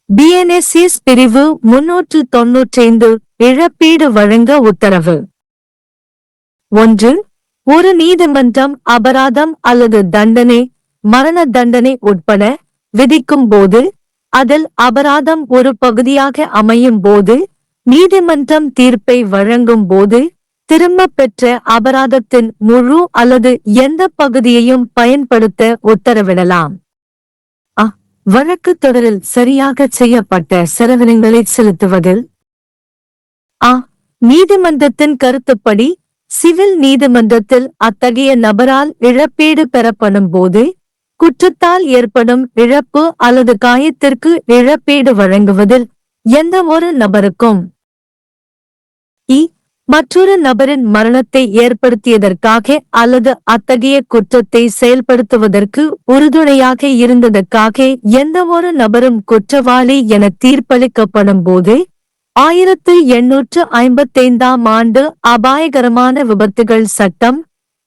BNSS பிரிவு 395 இழப்பீடு வழங்க உத்தரவு. 1. ஒரு நீதிமன்றம் அபராதம் அல்லது தண்டனை, மரண தண்டனை உட்பட விதிக்கும் போது, அதில் அபராதம் ஒரு பகுதியாக அமையும் போது, நீதிமன்றம் தீர்ப்பை வழங்கும் போது, திரும்பப் பெற்ற அபராதத்தின் முழு அல்லது எந்த பகுதியையும் பயன்படுத்த உத்தரவிடலாம். வழக்கு தொடரில் சரியாக செய்யப்பட்ட செலவினங்களை செலுத்துவதில் நீதிமன்றத்தின் கருத்துப்படி சிவில் நீதிமன்றத்தில் அத்தகைய நபரால் இழப்பீடு பெறப்படும் போது குற்றத்தால் ஏற்படும் இழப்பு அல்லது காயத்திற்கு இழப்பீடு வழங்குவதில் எந்த ஒரு நபருக்கும் மற்றொரு நபரின் மரணத்தை ஏற்படுத்தியதற்காக அல்லது அத்தகைய குற்றத்தை செயல்படுத்துவதற்கு உறுதுணையாக இருந்ததற்காக எந்த ஒரு நபரும் குற்றவாளி என தீர்ப்பளிக்கப்படும் போது 1855 ஆண்டு அபாயகரமான விபத்துகள் சட்டம்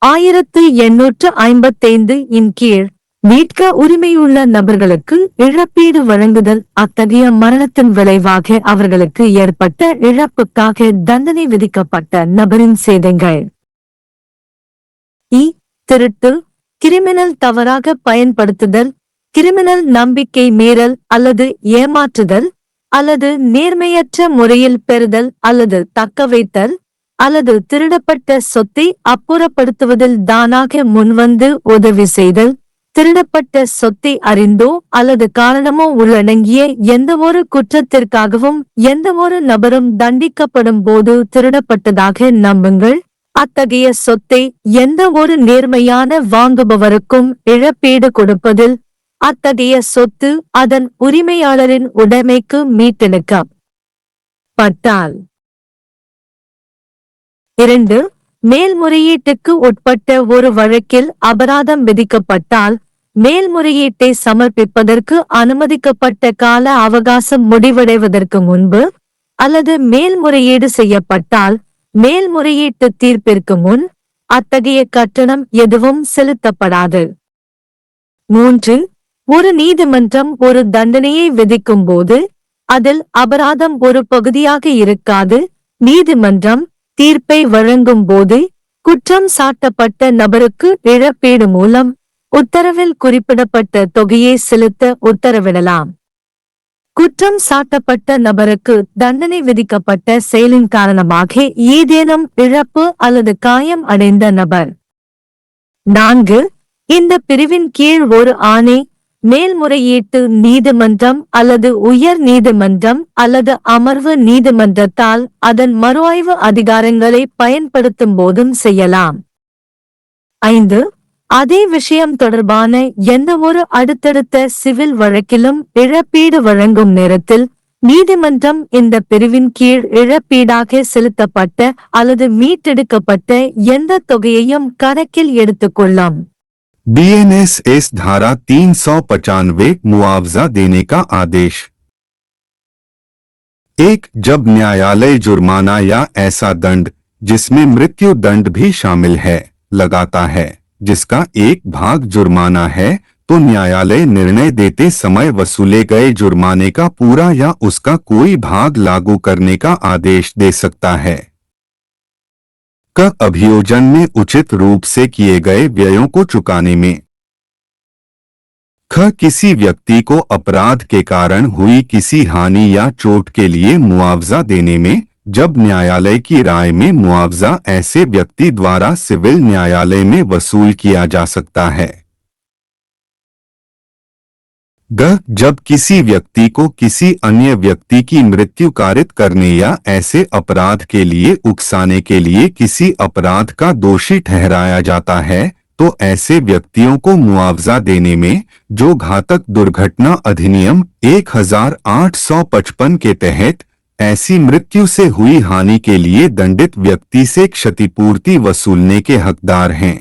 1855 இன் கீழ் மீட்க உரிமையுள்ள நபர்களுக்கு இழப்பீடு வழங்குதல் அத்தகைய மரணத்தின் விளைவாக அவர்களுக்கு ஏற்பட்ட இழப்புக்காக தண்டனை விதிக்கப்பட்ட நபரின் சேதங்கள். திருட்டு, கிரிமினல் தவறாக பயன்படுத்துதல், கிரிமினல் நம்பிக்கை மீறல் அல்லது ஏமாற்றுதல் அல்லது நேர்மையற்ற முறையில் பெறுதல் அல்லது தக்கவைத்தல் அல்லது திருடப்பட்ட சொத்தை அப்புறப்படுத்துவதில் தானாக முன்வந்து உதவி செய்தல், திருடப்பட்ட சொத்தை அறிந்தோ அல்லது காரணமோ உள்ளடங்கிய எந்தவொரு குற்றத்திற்காகவும் எந்தவொரு நபரும் தண்டிக்கப்படும் போது திருடப்பட்டதாக நம்புங்கள். அத்தகைய சொத்தை எந்த ஒரு நேர்மையான வாங்குபவருக்கும் இழப்பீடு கொடுப்பதில் அத்தகைய சொத்து அதன் உரிமையாளரின் உடைமைக்கு மீட்டெடுக்கப்பட்டால். 2. மேல்முறையீட்டுக்கு உட்பட்ட ஒரு வழக்கில் அபராதம் விதிக்கப்பட்டால் மேல்முறையீட்டை சமர்ப்பிப்பதற்கு அனுமதிக்கப்பட்ட கால அவகாசம் முடிவடைவதற்கு முன்பு அல்லது மேல்முறையீடு செய்யப்பட்டால் மேல்முறையீட்டு தீர்ப்பிற்கு முன் அத்தகைய கட்டணம் எதுவும் செலுத்தப்படாது. 3. ஒரு நீதிமன்றம் ஒரு தண்டனையை விதிக்கும் போது அதில் அபராதம் ஒரு பகுதியாக இருக்காது. நீதிமன்றம் தீர்ப்பை வழங்கும் போது குற்றம் சாட்டப்பட்ட நபருக்கு இழப்பீடு மூலம் உத்தரவில் குறிப்பிடப்பட்ட தொகையை செலுத்த உத்தரவிடலாம். குற்றம் சாட்டப்பட்ட நபருக்கு தண்டனை விதிக்கப்பட்ட செயலின் காரணமாக ஏதேனும் இழப்பு அல்லது காயம் அடைந்த நபர். 4. இந்த பிரிவின் கீழ் ஒரு ஆணை மேல்முறையீட்டு நீதிமன்றம் அல்லது உயர் நீதிமன்றம் அல்லது அமர்வு நீதிமன்றத்தால் அதன் மறுஆய்வு அதிகாரங்களை பயன்படுத்தும் போதும் செய்யலாம். 5. அதே விஷயம் தொடர்பான எந்தவொரு அடுத்தடுத்த சிவில் வழக்கிலும் இழப்பீடு வழங்கும் நேரத்தில் நீதிமன்றம் இந்த பிரிவின் கீழ் இழப்பீடாக செலுத்தப்பட்ட அல்லது மீட்டெடுக்கப்பட்ட எந்த தொகையையும் கணக்கில் எடுத்துக்கொள்ளும். BNSS धारा 395 मुआवजा देने का आदेश। 1. जब न्यायालय जुर्माना या ऐसा दंड जिसमें मृत्यु दंड भी शामिल है लगाता है जिसका एक भाग जुर्माना है तो न्यायालय निर्णय देते समय वसूले गए जुर्माने का पूरा या उसका कोई भाग लागू करने का आदेश दे सकता है। अभियोजन में उचित रूप से किए गए व्ययों को चुकाने में। किसी व्यक्ति को अपराध के कारण हुई किसी हानि या चोट के लिए मुआवजा देने में जब न्यायालय की राय में मुआवजा ऐसे व्यक्ति द्वारा सिविल न्यायालय में वसूल किया जा सकता है। जब किसी व्यक्ति को किसी अन्य व्यक्ति की मृत्यु कारित करने या ऐसे अपराध के लिए उकसाने के लिए किसी अपराध का दोषी ठहराया जाता है तो ऐसे व्यक्तियों को मुआवजा देने में जो घातक दुर्घटना अधिनियम 1855 के तहत ऐसी मृत्यु से हुई हानि के लिए दंडित व्यक्ति से क्षतिपूर्ति वसूलने के हकदार हैं।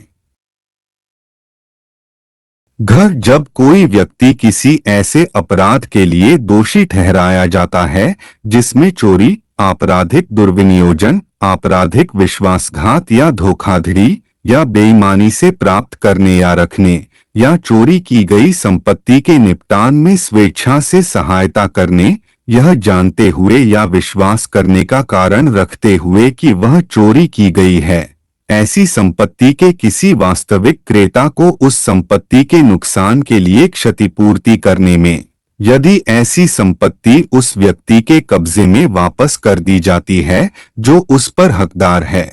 जब कोई व्यक्ति किसी ऐसे अपराध के लिए दोषी ठहराया जाता है जिसमें चोरी, आपराधिक दुर्विनियोजन, आपराधिक विश्वासघात या धोखाधड़ी या बेईमानी से प्राप्त करने या रखने, या चोरी की गई संपत्ति के निपटान में स्वेच्छा से सहायता करने, यह जानते हुए या विश्वास करने का कारण रखते हुए कि वह चोरी की गई है, ऐसी संपत्ति के किसी वास्तविक क्रेता को उस संपत्ति के नुकसान के लिए क्षतिपूर्ति करने में, यदि ऐसी संपत्ति उस व्यक्ति के कब्जे में वापस कर दी जाती है जो उस पर हकदार है।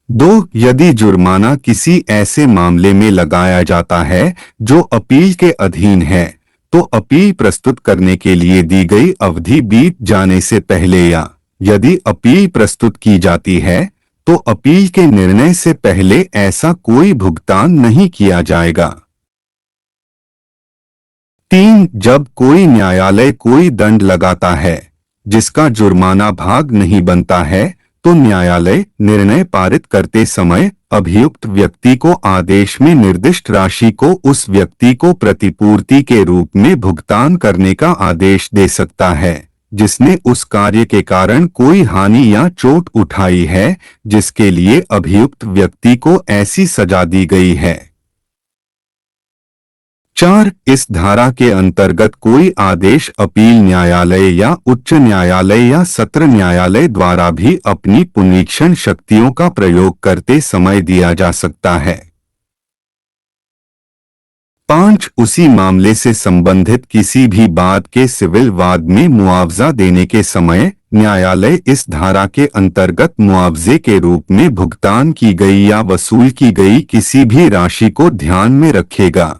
2. यदि जुर्माना किसी ऐसे मामले में लगाया जाता है जो अपील के अधीन है, तो अपील प्रस्तुत करने के लिए दी गई अवधि बीत जाने से पहले या यदि अपील प्रस्तुत की जाती है तो अपील के निर्णय से पहले ऐसा कोई भुगतान नहीं किया जाएगा। 3. जब कोई न्यायालय कोई दंड लगाता है जिसका जुर्माना भाग नहीं बनता है, तो न्यायालय निर्णय पारित करते समय अभियुक्त व्यक्ति को आदेश में निर्दिष्ट राशि को उस व्यक्ति को प्रतिपूर्ति के रूप में भुगतान करने का आदेश दे सकता है जिसने उस कार्य के कारण कोई हानि या चोट उठाई है जिसके लिए अभियुक्त व्यक्ति को ऐसी सजा दी गई है। 4. इस धारा के अंतर्गत कोई आदेश अपील न्यायालय या उच्च न्यायालय या सत्र न्यायालय द्वारा भी अपनी पुनरीक्षण शक्तियों का प्रयोग करते समय दिया जा सकता है। 5. उसी मामले से संबंधित किसी भी बात के सिविल वाद में मुआवजा देने के समय न्यायालय इस धारा के अंतर्गत मुआवजे के रूप में भुगतान की गई या वसूल की गई किसी भी राशि को ध्यान में रखेगा